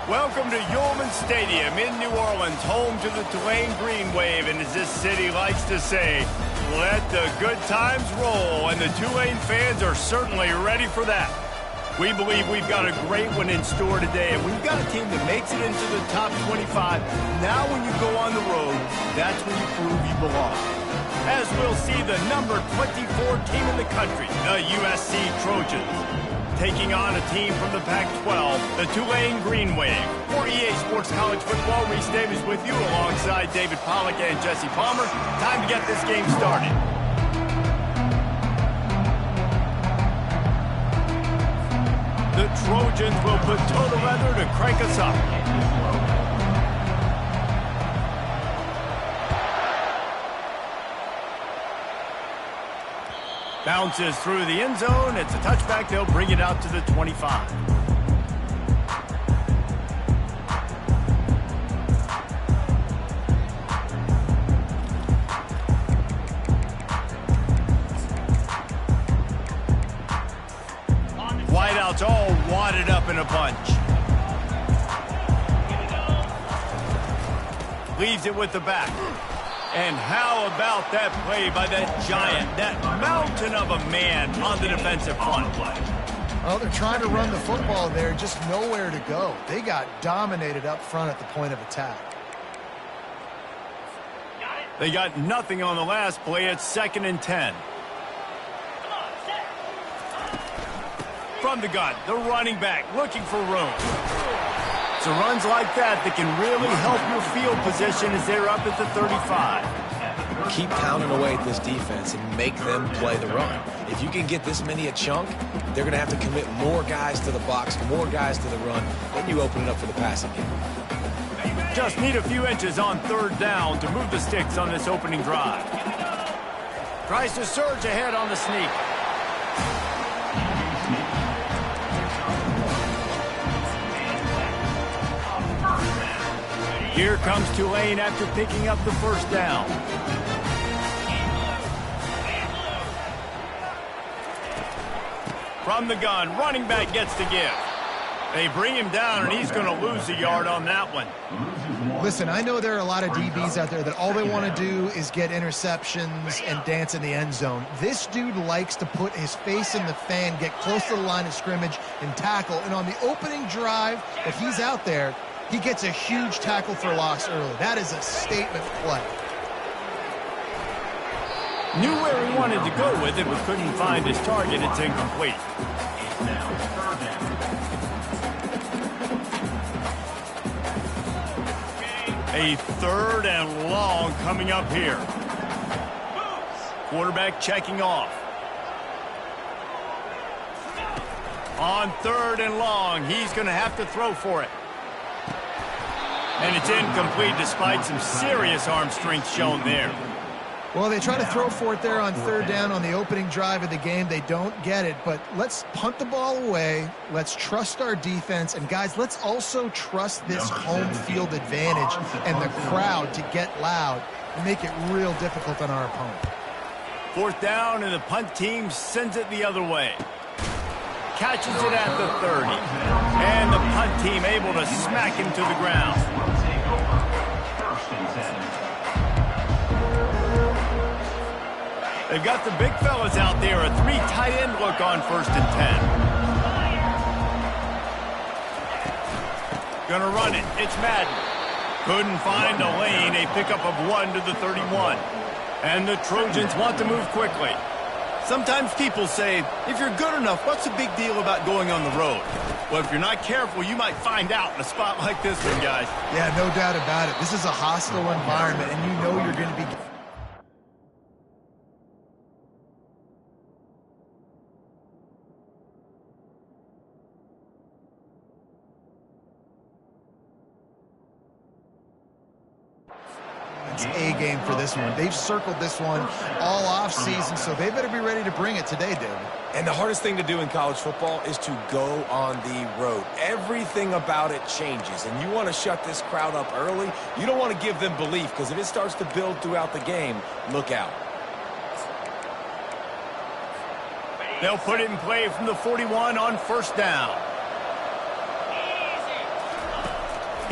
Welcome to Yulman Stadium in New Orleans, home to the Tulane Green Wave, and as this city likes to say, let the good times roll, and the Tulane fans are certainly ready for that. We believe we've got a great one in store today, and we've got a team that makes it into the top 25. Now when you go on the road, that's when you prove you belong. As we'll see the number 24 team in the country, the USC Trojans, taking on a team from the Pac-12, the Tulane Green Wave. For EA Sports College Football, Reese Davis with you alongside David Pollack and Jesse Palmer. Time to get this game started. The Trojans will put total leather to crank us up. Bounces through the end zone. It's a touchback. They'll bring it out to the 25. Wideouts all wadded up in a bunch. Leaves it with the back. And how about that play by that giant, that mountain of a man on the defensive front? Well, they're trying to run the football there, just nowhere to go. They got dominated up front at the point of attack. They got nothing on the last play. It's 2nd and 10. From the gun, the running back looking for room. So runs like that can really help your field position as they're up at the 35. Keep pounding away at this defense and make them play the run. If you can get this many a chunk, they're going to have to commit more guys to the box, more guys to the run. Then you open it up for the passing game. Just need a few inches on 3rd down to move the sticks on this opening drive. Tries to surge ahead on the sneak. Here comes Tulane after picking up the 1st down. From the gun, running back gets to give. They bring him down, and he's going to lose a yard on that one. Listen, I know there are a lot of DBs out there that all they want to do is get interceptions and dance in the end zone. This dude likes to put his face in the fan, get close to the line of scrimmage, and tackle. And on the opening drive, if he's out there, he gets a huge tackle for loss early. That is a statement play. Knew where he wanted to go with it, but couldn't find his target. It's incomplete. A 3rd and long coming up here. Quarterback checking off. On 3rd and long, he's going to have to throw for it. And it's incomplete despite some serious arm strength shown there. Well, they try to throw for it there on 3rd down on the opening drive of the game. They don't get it, but let's punt the ball away. Let's trust our defense. And, guys, let's also trust this home field advantage and the crowd to get loud and make it real difficult on our opponent. 4th down, and the punt team sends it the other way. Catches it at the 30. And the punt team able to smack him to the ground. They've got the big fellas out there. A 3 tight end look on 1st and 10. Gonna run it. It's Madden. Couldn't find a lane. A pickup of 1 to the 31. And the Trojans want to move quickly. Sometimes people say, if you're good enough, what's the big deal about going on the road? Well, if you're not careful, you might find out in a spot like this one, guys. Yeah, no doubt about it. This is a hostile environment, and you know you're going to be... It's a game for this one. They've circled this one all off season, so they better be ready to bring it today, David. And the hardest thing to do in college football is to go on the road. Everything about it changes, and you want to shut this crowd up early. You don't want to give them belief, because if it starts to build throughout the game, look out. They'll put it in play from the 41 on 1st down.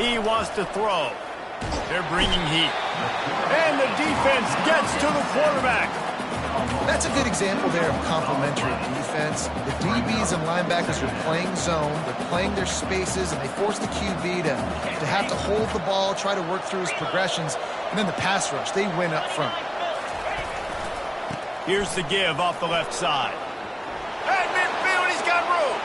He wants to throw. They're bringing heat. And the defense gets to the quarterback. That's a good example there of complementary defense. The DBs and linebackers are playing zone, they're playing their spaces, and they force the QB to have to hold the ball, try to work through his progressions, and then the pass rush, they win up front. Here's the give off the left side. At midfield, he's got room.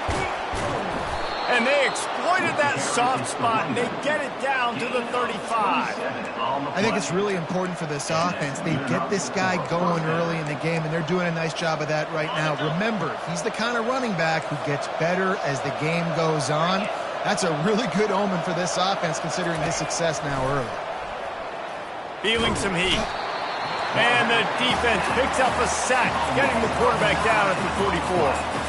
And they exploited that soft spot, and they get it down to the 35. I think it's really important for this offense. They get this guy going early in the game, and they're doing a nice job of that right now. Remember, he's the kind of running back who gets better as the game goes on. That's a really good omen for this offense, considering his success now early. Feeling some heat. And the defense picks up a sack, getting the quarterback down at the 44.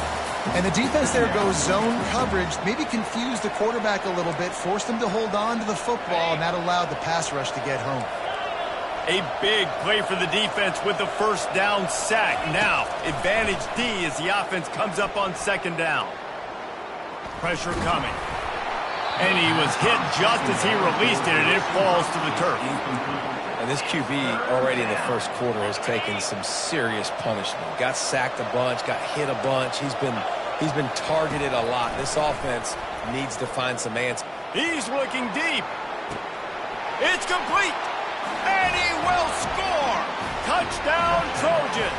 And the defense there goes zone coverage, maybe confused the quarterback a little bit, forced him to hold on to the football, and that allowed the pass rush to get home. A big play for the defense with the first down sack. Now, advantage D as the offense comes up on second down. Pressure coming. And he was hit just as he released it, and it falls to the turf. And this QB already in the first quarter has taken some serious punishment. Got sacked a bunch, got hit a bunch. He's been targeted a lot. This offense needs to find some answers. He's looking deep. It's complete. And he will score. Touchdown, Trojans.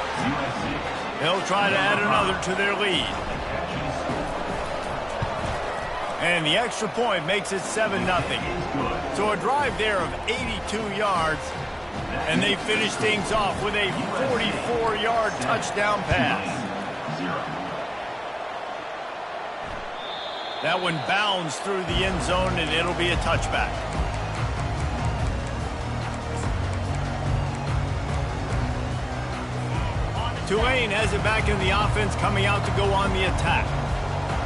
They'll try to add another to their lead. And the extra point makes it 7-0. So a drive there of 82 yards, and they finish things off with a 44-yard touchdown pass. That one bounds through the end zone, and it'll be a touchback. Tulane has it back in the offense, coming out to go on the attack.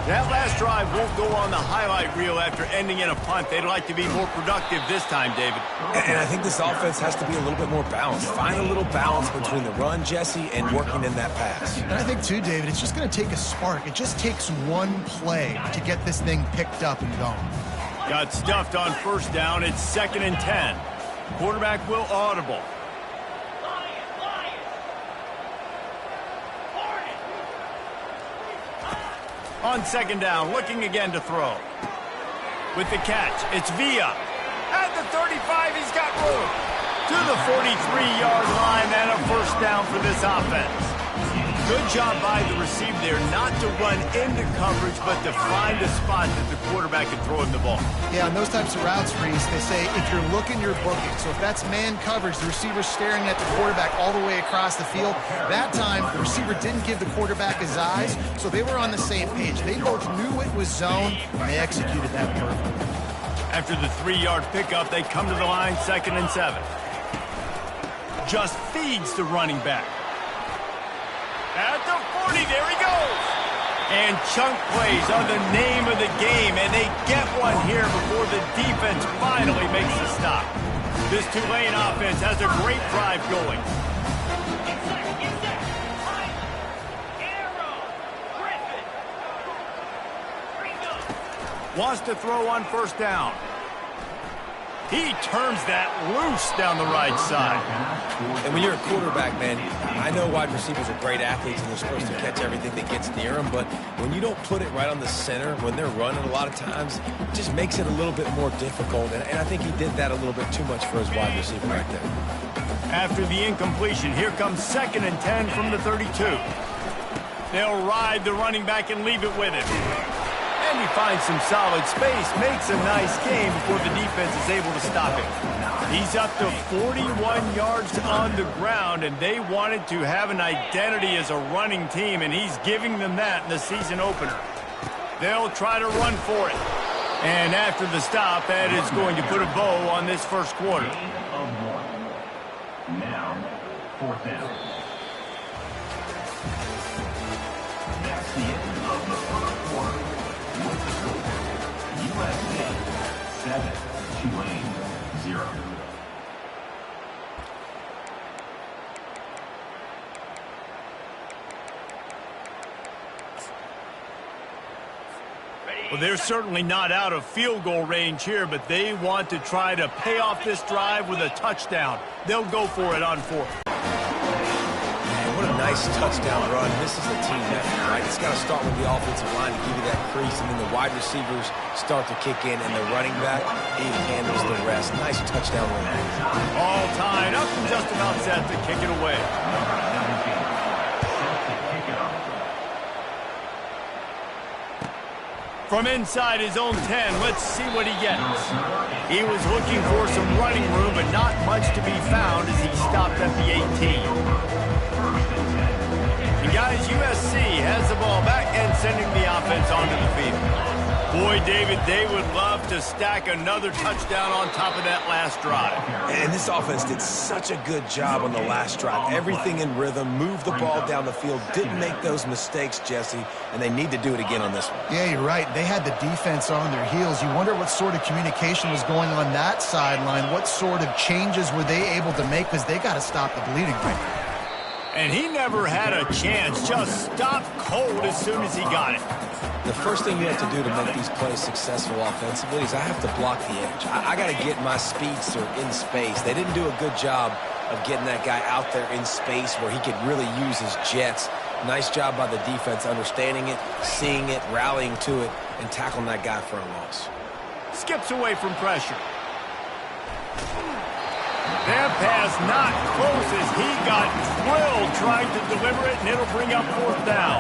That last drive won't go on the highlight reel after ending in a punt. They'd like to be more productive this time, David. And I think this offense has to be a little bit more balanced. Find a little balance between the run, Jesse, and working in that pass. And I think, too, David, it's just going to take a spark. It just takes one play to get this thing picked up and going. Got stuffed on first down. It's 2nd and 10. Quarterback will audible. On second down, looking again to throw. With the catch, it's Villa. At the 35, he's got room. To the 43-yard line, and a first down for this offense. Good job by the receiver there not to run into coverage, but to find a spot that the quarterback can throw him the ball. Yeah, on those types of routes, Reese, they say if you're looking, you're booking. So if that's man coverage, the receiver's staring at the quarterback all the way across the field. That time, the receiver didn't give the quarterback his eyes, so they were on the same page. They both knew it was zone, and they executed that perfectly. After the 3-yard pickup, they come to the line, 2nd and 7. Just feeds the running back. At the 40, there he goes. And chunk plays are the name of the game, and they get one here before the defense finally makes the stop. This Tulane offense has a great drive going. Wants to throw on first down. He turns that loose down the right side. And when you're a quarterback, man, I know wide receivers are great athletes and they're supposed to catch everything that gets near them, but when you don't put it right on the center, when they're running a lot of times, it just makes it a little bit more difficult. And I think he did that a little bit too much for his wide receiver right there. After the incompletion, here comes 2nd and 10 from the 32. They'll ride the running back and leave it with him. And he finds some solid space, makes a nice game before the defense is able to stop him. He's up to 41 yards on the ground, and they wanted to have an identity as a running team, and he's giving them that in the season opener. They'll try to run for it. And after the stop, that is going to put a bow on this first quarter. Now, 4th down. That's the end of the first quarter. With the score, USA 7, Tulane 0. Well, they're certainly not out of field goal range here, but they want to try to pay off this drive with a touchdown. They'll go for it on fourth. Man, what a nice touchdown run. This is a team effort, right? It's got to start with the offensive line to give you that crease, and then the wide receivers start to kick in, and the running back, he handles the rest. Nice touchdown run. All tied up and just about set to kick it away. From inside his own 10, let's see what he gets. He was looking for some running room, but not much to be found as he stopped at the 18. And guys, USC has the ball back and sending the offense onto the field. Boy, David, they would love to stack another touchdown on top of that last drive. And this offense did such a good job on the last drive. Everything in rhythm, moved the ball down the field, didn't make those mistakes, Jesse, and they need to do it again on this one. Yeah, you're right. They had the defense on their heels. You wonder what sort of communication was going on that sideline. What sort of changes were they able to make, because they got to stop the bleeding right now. And he never had a chance. Just stopped cold as soon as he got it. The first thing you have to do to make these plays successful offensively is I have to block the edge. I got to get my speedster in space. They didn't do a good job of getting that guy out there in space where he could really use his jets. Nice job by the defense understanding it, seeing it, rallying to it, and tackling that guy for a loss. Skips away from pressure. That pass not close as he got drilled trying to deliver it, and it'll bring up fourth down.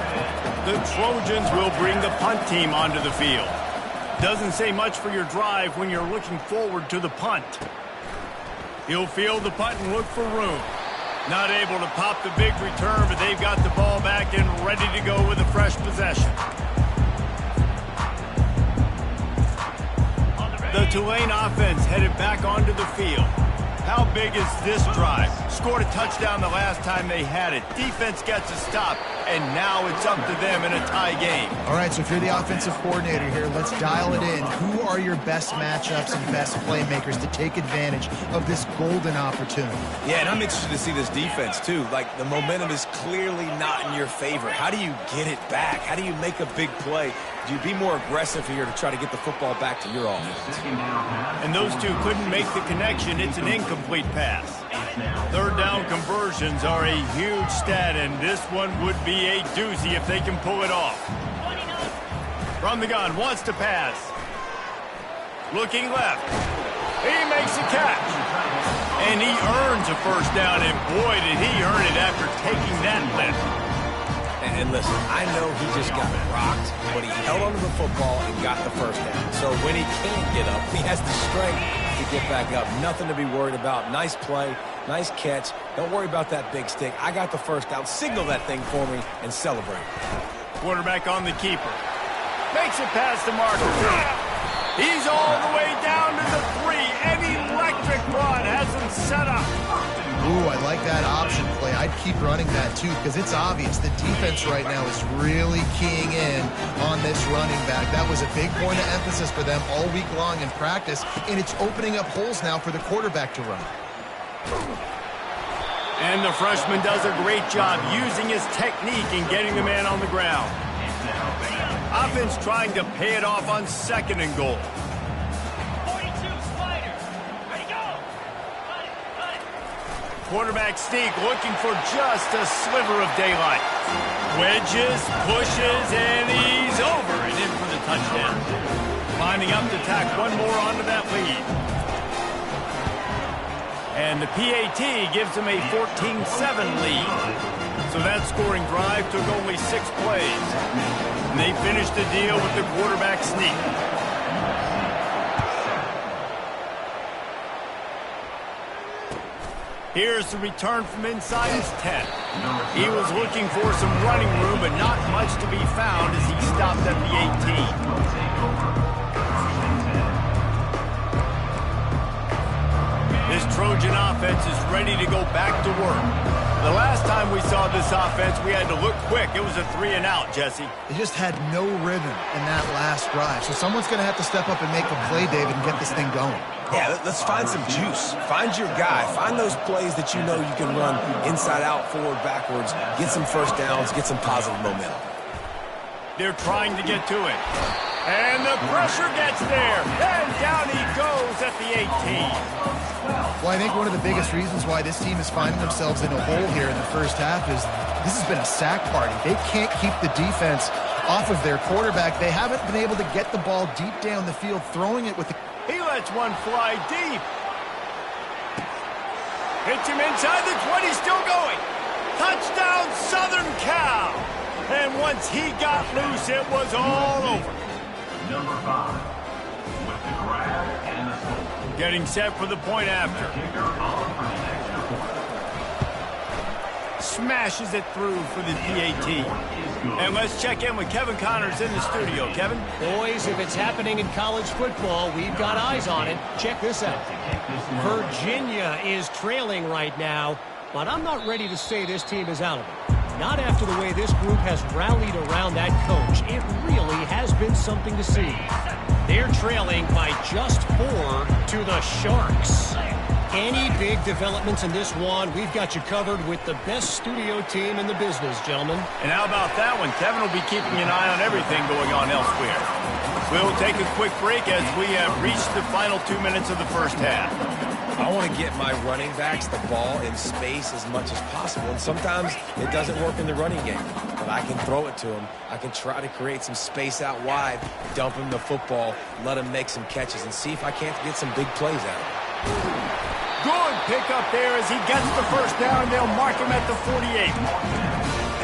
The Trojans will bring the punt team onto the field. Doesn't say much for your drive when you're looking forward to the punt. He'll field the punt and look for room. Not able to pop the big return, but they've got the ball back and ready to go with a fresh possession. The Tulane offense headed back onto the field. How big is this drive? Scored a touchdown the last time they had it. Defense gets a stop, and now it's up to them in a tie game. All right, so if you're the offensive coordinator here, let's dial it in. Who are your best matchups and best playmakers to take advantage of this golden opportunity? Yeah, and I'm interested to see this defense, too. Like, the momentum is clearly not in your favor. How do you get it back? How do you make a big play? Do you be more aggressive here to try to get the football back to your offense? And those two couldn't make the connection. It's an incomplete pass. Third down conversions are a huge stat, and this one would be a doozy if they can pull it off. From the gun, wants to pass. Looking left. He makes a catch. And he earns a first down, and boy, did he earn it after taking that lift. And listen, I know he just got rocked, but he held onto the football and got the first down. So when he can't get up, he has the strength to get back up. Nothing to be worried about. Nice play, nice catch. Don't worry about that big stick. I got the first down. Signal that thing for me and celebrate. Quarterback on the keeper. Makes it past the marker. He's all the way down to the 3. An electric run has him set up. Ooh, I like that option play. I'd keep running that, too, because it's obvious the defense right now is really keying in on this running back. That was a big point of emphasis for them all week long in practice, and it's opening up holes now for the quarterback to run. And the freshman does a great job using his technique and getting the man on the ground. Offense trying to pay it off on 2nd and goal. Quarterback sneak looking for just a sliver of daylight. Wedges, pushes, and he's over and in for the touchdown. Lining up to tack one more onto that lead. And the PAT gives him a 14-7 lead. So that scoring drive took only 6 plays. And they finished the deal with the quarterback sneak. Here's the return from inside his 10. He was looking for some running room, but not much to be found as he stopped at the 18. This Trojan offense is ready to go back to work. The last time we saw this offense, we had to look quick. It was a 3-and-out, Jesse. They just had no rhythm in that last drive. So someone's going to have to step up and make a play, David, and get this thing going. Yeah, let's find some juice. Find your guy. Find those plays that you know you can run inside out, forward, backwards. Get some first downs. Get some positive momentum. They're trying to get to it. And the pressure gets there. And down he goes at the 18. Well, I think one of the biggest reasons why this team is finding themselves in a hole here in the first half is this has been a sack party. They can't keep the defense off of their quarterback. They haven't been able to get the ball deep down the field, throwing it with the... He lets one fly deep. Hits him inside the 20, still going. Touchdown, Southern Cal. And once he got loose, it was all over. Number 5, with the grab and the score. Getting set for the point after. Kicker on for the extra point. Smashes it through for the PAT. And let's check in with Kevin Connors in the studio. Kevin? Boys, if it's happening in college football, we've got eyes on it. Check this out. Virginia is trailing right now, but I'm not ready to say this team is out of it. Not after the way this group has rallied around that coach. It really has been something to see. They're trailing by just 4 to the Sharks. Any big developments in this one, we've got you covered with the best studio team in the business, gentlemen. And how about that one? Kevin will be keeping an eye on everything going on elsewhere. We'll take a quick break as we have reached the final 2 minutes of the first half. I want to get my running backs the ball in space as much as possible, and sometimes it doesn't work in the running game, but I can throw it to them. I can try to create some space out wide, dump him the football, let him make some catches, and see if I can't get some big plays out of him. Good pickup there as he gets the first down. They'll mark him at the 48.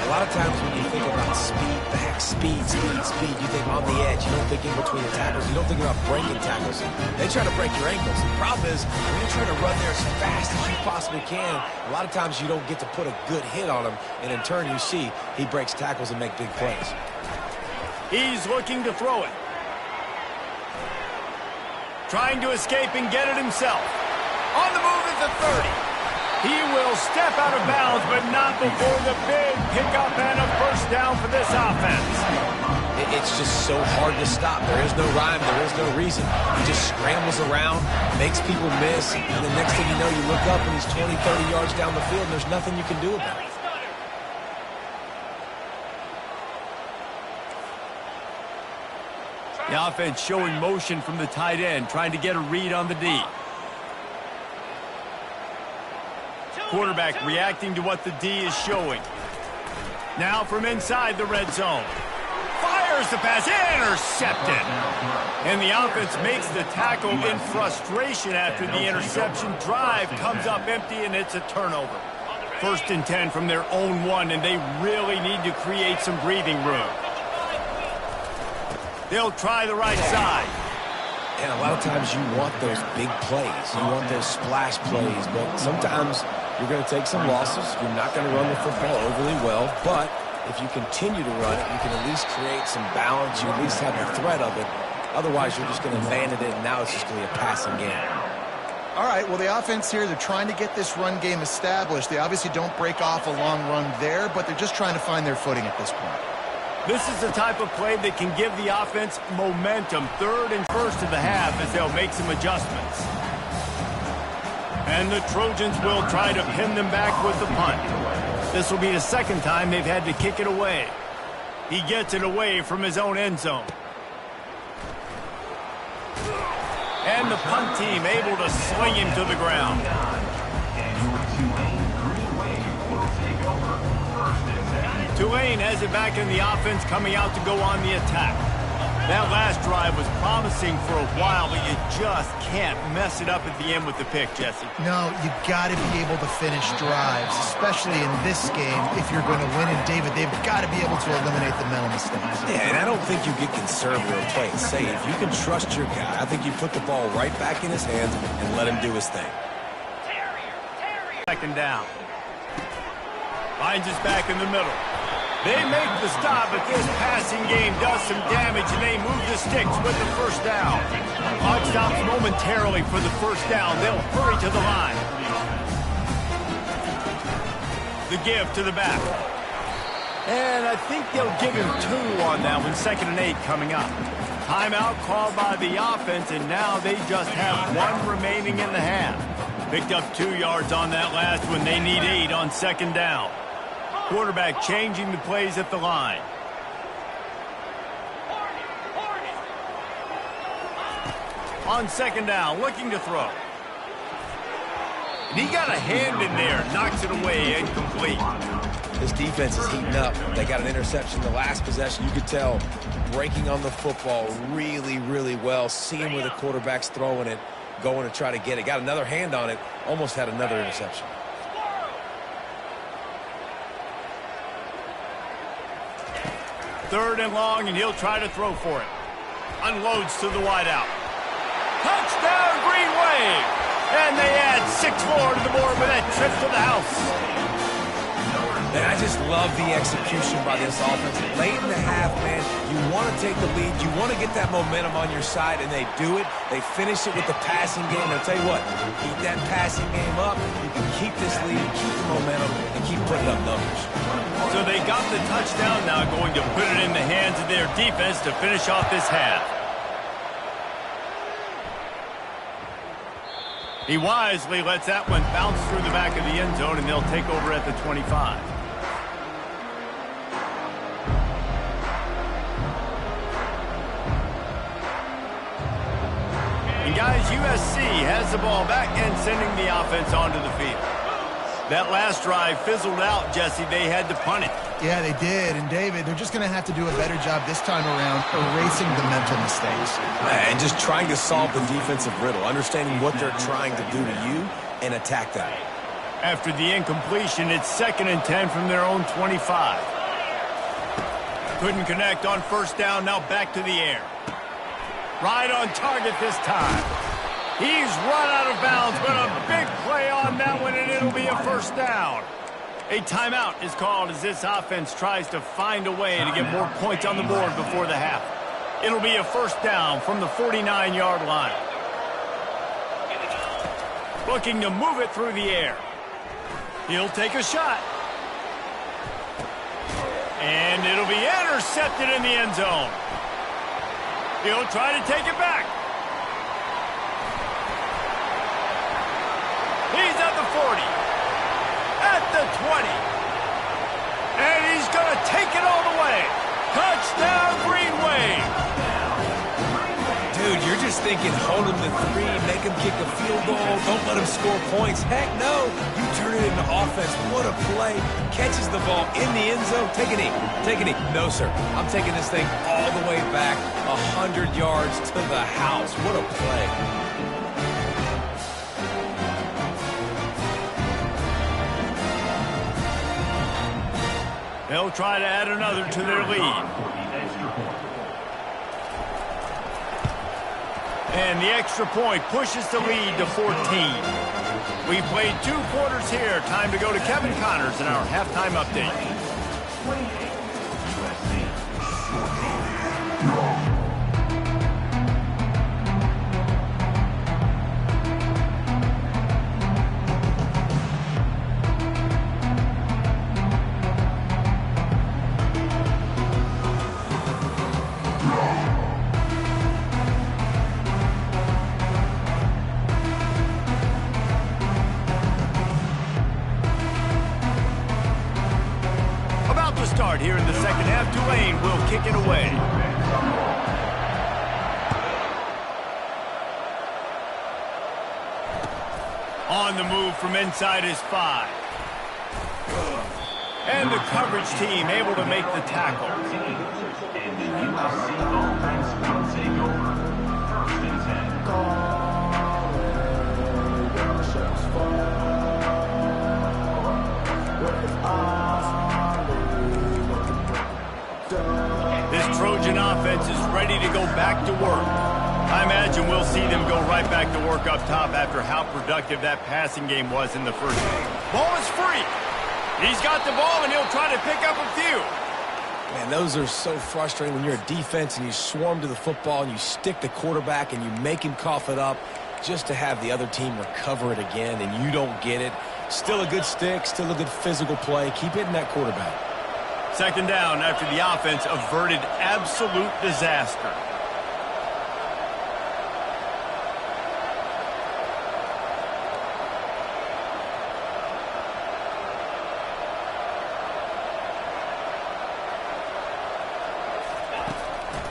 A lot of times when you think about speed, speed, you think on the edge. You don't think in between the tackles. You don't think about breaking tackles. They try to break your ankles. The problem is when you try to run there as fast as you possibly can, a lot of times you don't get to put a good hit on him, and in turn you see he breaks tackles and make big plays. He's looking to throw it. Trying to escape and get it himself. On the move at the 30. He will step out of bounds, but not before the big pickup and a first down for this offense. It's just so hard to stop. There is no rhyme. There is no reason. He just scrambles around, makes people miss, and the next thing you know, you look up and he's 20, 30 yards down the field, and there's nothing you can do about it. The offense showing motion from the tight end, trying to get a read on the D. Quarterback reacting to what the D is showing. Now from inside the red zone. Fires the pass, intercepted. And the offense makes the tackle in frustration after the interception. Drive comes up empty and it's a turnover. 1st and 10 from their own 1, and they really need to create some breathing room. They'll try the right side. And a lot of times you want those big plays. You want those splash plays, but sometimes you're going to take some losses. You're not going to run the football overly well, but if you continue to run it, you can at least create some balance. You at least have the threat of it. Otherwise, you're just going to abandon it, and now it's just going to be a passing game. All right, well, the offense here, they're trying to get this run game established. They obviously don't break off a long run there, but they're just trying to find their footing at this point. This is the type of play that can give the offense momentum. 3rd and 1st of the half as they'll make some adjustments. And the Trojans will try to pin them back with the punt. This will be the 2nd time they've had to kick it away. He gets it away from his own end zone. And the punt team able to sling him to the ground. Tulane has it back in the offense, coming out to go on the attack. That last drive was promising for a while, but you just can't mess it up at the end with the pick, Jesse. No, you got to be able to finish drives, especially in this game. If you're going to win, and David, they've got to be able to eliminate the mental mistakes. Yeah, and I don't think you get conservative or play it safe. You can trust your guy. I think you put the ball right back in his hands and let him do his thing. 2nd down. Finds us back in the middle. They make the stop, but this passing game does some damage, and they move the sticks with the first down. Clock stops momentarily for the first down. They'll hurry to the line. The give to the back. And I think they'll give him 2 on that one. 2nd and 8 coming up. Timeout called by the offense, and now they just have 1 remaining in the half. Picked up 2 yards on that last one. They need 8 on 2nd down. Quarterback changing the plays at the line. On second down, looking to throw. And he got a hand in there, knocks it away, incomplete. This defense is heating up. They got an interception the last possession. You could tell breaking on the football really, really well, seeing where the quarterback's throwing it, going to try to get it. Got another hand on it, almost had another interception. Third and long, and he'll try to throw for it. Unloads to the wideout. Touchdown, Green Wave! And they add 6 more to the board with that trip to the house. And I just love the execution by this offense. Late in the half, man, you want to take the lead. You want to get that momentum on your side, and they do it. They finish it with the passing game. And I'll tell you what, keep that passing game up. You can keep this lead, keep the momentum, and keep putting up numbers. So they got the touchdown, now going to put it in the hands of their defense to finish off this half. He wisely lets that one bounce through the back of the end zone, and they'll take over at the 25. And guys, USC has the ball back and sending the offense onto the field. That last drive fizzled out, Jesse. They had to punt it. Yeah, they did. And, David, they're just going to have to do a better job this time around erasing the mental mistakes. And just trying to solve the defensive riddle, understanding what they're trying to do to you and attack them. After the incompletion, it's 2nd and 10 from their own 25. Couldn't connect on first down, now back to the air. Right on target this time. He's run out of bounds, but a big play on that one, and it'll be a first down. A timeout is called as this offense tries to find a way to get more points on the board before the half. It'll be a first down from the 49-yard line. Looking to move it through the air. He'll take a shot. And it'll be intercepted in the end zone. He'll try to take it back. He's at the 40, at the 20, and he's going to take it all the way. Touchdown, Green Wave. Dude, you're just thinking hold him to 3, make him kick a field goal, don't let him score points. Heck no, you turn it into offense. What a play. Catches the ball in the end zone. Take a knee. Take a knee. No, sir. I'm taking this thing all the way back 100 yards to the house. What a play. They'll try to add another to their lead. And the extra point pushes the lead to 14. We played 2 quarters here. Time to go to Kevin Connors in our halftime update. Here in the second half, Tulane will kick it away. On the move from inside his 5. And the coverage team able to make the tackle. And the USC offense will take over. 1st and 10. This Trojan offense is ready to go back to work. I imagine we'll see them go right back to work up top after how productive that passing game was in the first game. Ball is free. He's got the ball, and he'll try to pick up a few. Man, those are so frustrating when you're a defense and you swarm to the football and you stick the quarterback and you make him cough it up just to have the other team recover it again and you don't get it. Still a good stick, still a good physical play. Keep hitting that quarterback. Second down after the offense averted absolute disaster.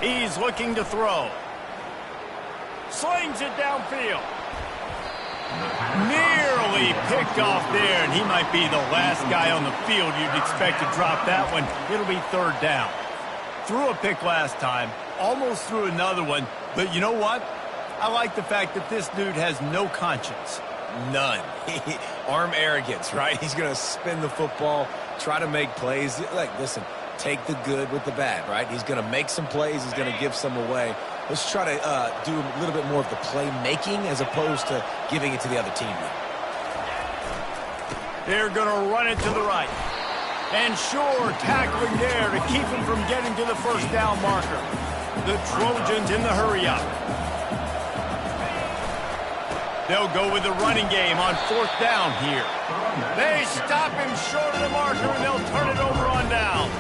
He's looking to throw. slings it downfield. Nearly picked off there, and he might be the last guy on the field you'd expect to drop that one. It'll be third down. Threw a pick last time, almost threw another one, but you know what? I like the fact that this dude has no conscience. None. Arm arrogance, right? He's going to spin the football, try to make plays. Like, listen, take the good with the bad, right? He's going to make some plays. He's going to give some away. Let's try to do a little bit more of the playmaking as opposed to giving it to the other team. They're going to run it to the right. And sure, tackling there to keep him from getting to the first down marker. The Trojans in the hurry-up. They'll go with the running game on fourth down here. They stop him short of the marker, and they'll turn it over on down.